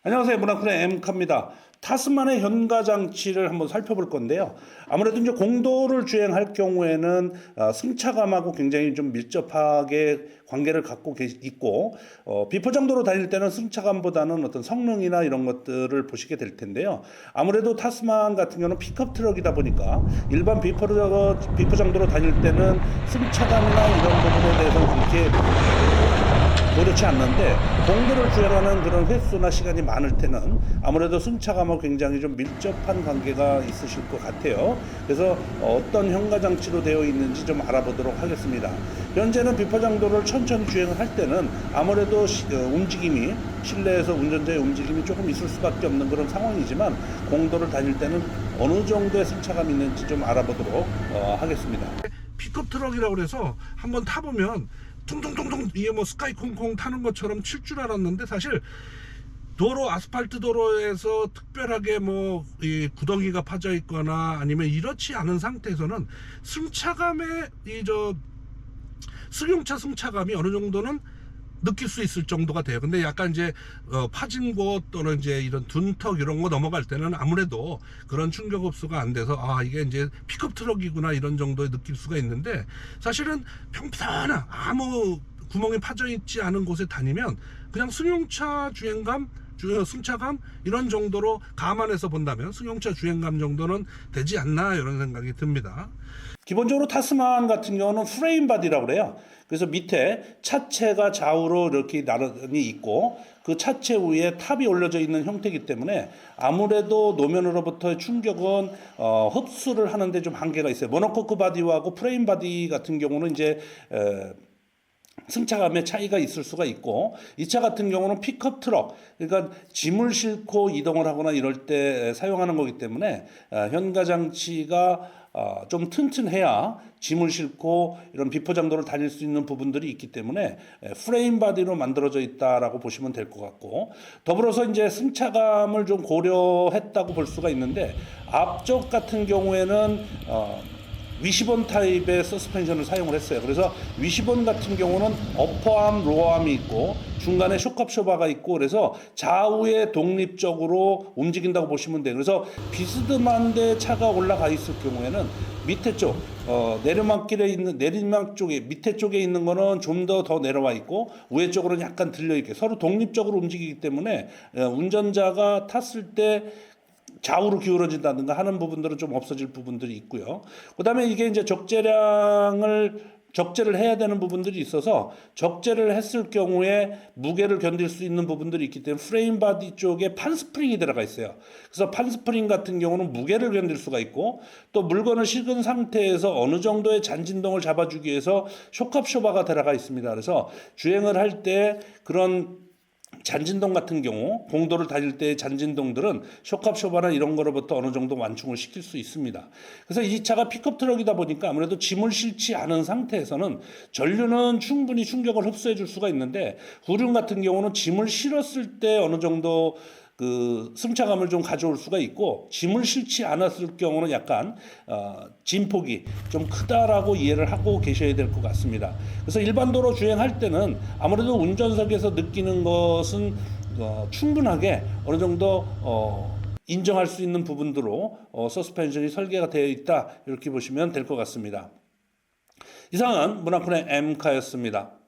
안녕하세요. 문화쿤의 M카입니다. 타스만의 현가 장치를 한번 살펴볼 건데요. 아무래도 이제 공도를 주행할 경우에는 승차감하고 굉장히 좀 밀접하게 관계를 갖고 있고 비포장도로 다닐 때는 승차감보다는 어떤 성능이나 이런 것들을 보시게 될 텐데요. 아무래도 타스만 같은 경우는 픽업 트럭이다 보니까 일반 비포장도로 다닐 때는 승차감이나 이런 부분에 대해서 그렇게 그렇지 않는데 공도를 주행하는 그런 횟수나 시간이 많을 때는 아무래도 승차감하고 굉장히 좀 밀접한 관계가 있으실 것 같아요. 그래서 어떤 현가 장치로 되어 있는지 좀 알아보도록 하겠습니다. 현재는 비포장도를 천천히 주행을 할 때는 아무래도 움직임이 실내에서 운전자의 움직임이 조금 있을 수밖에 없는 그런 상황이지만 공도를 다닐 때는 어느 정도의 승차감이 있는지 좀 알아보도록 하겠습니다. 픽업 트럭이라고 그래서 한번 타보면 퉁퉁퉁퉁 이게 뭐 스카이 콩콩 타는 것처럼 칠 줄 알았는데 사실 도로 아스팔트 도로에서 특별하게 뭐 이 구덩이가 파져 있거나 아니면 이렇지 않은 상태에서는 승차감의 승용차 승차감이 어느 정도는 느낄 수 있을 정도가 돼요. 근데 약간 이제 파진 곳 또는 이제 이런 둔턱 이런 거 넘어갈 때는 아무래도 그런 충격 흡수가 안 돼서 이게 이제 픽업 트럭이구나 이런 정도에 느낄 수가 있는데, 사실은 평평한 아무 구멍이 파져 있지 않은 곳에 다니면 그냥 승용차 주행감 승차감 이런 정도로 감안해서 본다면 승용차 주행감 정도는 되지 않나 이런 생각이 듭니다. 기본적으로 타스만 같은 경우는 프레임 바디라고 그래요. 그래서 밑에 차체가 좌우로 이렇게 나란히 있고 그 차체 위에 탑이 올려져 있는 형태이기 때문에 아무래도 노면으로부터의 충격은 흡수를 하는데 좀 한계가 있어요. 모노코크 바디하고 프레임 바디 같은 경우는 이제 승차감의 차이가 있을 수가 있고, 이 차 같은 경우는 픽업 트럭, 그러니까 짐을 싣고 이동을 하거나 이럴 때 사용하는 거기 때문에 현가 장치가 좀 튼튼해야 짐을 싣고 이런 비포장도를 다닐 수 있는 부분들이 있기 때문에 프레임 바디로 만들어져 있다라고 보시면 될 것 같고, 더불어서 이제 승차감을 좀 고려했다고 볼 수가 있는데, 앞쪽 같은 경우에는 위시본 타입의 서스펜션을 사용을 했어요. 그래서 위시본 같은 경우는 어퍼암, 로어암이 있고 중간에 쇼크압쇼바가 있고, 그래서 좌우에 독립적으로 움직인다고 보시면 돼요. 그래서 비스듬한데 차가 올라가 있을 경우에는 밑에 쪽 내리막길에 있는 내리막 쪽에 밑에 쪽에 있는 거는 좀 더 내려와 있고 위에 쪽으로는 약간 들려 있게 서로 독립적으로 움직이기 때문에 운전자가 탔을 때 좌우로 기울어진다든가 하는 부분들은 좀 없어질 부분들이 있고요. 그다음에 이게 이제 적재를 해야 되는 부분들이 있어서 적재를 했을 경우에 무게를 견딜 수 있는 부분들이 있기 때문에 프레임 바디 쪽에 판스프링이 들어가 있어요. 그래서 판스프링 같은 경우는 무게를 견딜 수가 있고, 또 물건을 실은 상태에서 어느 정도의 잔진동을 잡아주기 위해서 쇼크압쇼바가 들어가 있습니다. 그래서 주행을 할 때 그런 잔진동 같은 경우 공도를 다닐 때의 잔진동들은 쇼크압쇼바나 이런 거로부터 어느 정도 완충을 시킬 수 있습니다. 그래서 이 차가 픽업 트럭이다 보니까 아무래도 짐을 싣지 않은 상태에서는 전류는 충분히 충격을 흡수해 줄 수가 있는데, 후륜 같은 경우는 짐을 실었을 때 어느 정도 그 승차감을 좀 가져올 수가 있고, 짐을 싣지 않았을 경우는 약간 짐폭이 좀 크다라고 이해를 하고 계셔야 될 것 같습니다. 그래서 일반 도로 주행할 때는 아무래도 운전석에서 느끼는 것은 충분하게 어느 정도 인정할 수 있는 부분들로 서스펜션이 설계가 되어 있다, 이렇게 보시면 될 것 같습니다. 이상은 문화쿤의 M카였습니다.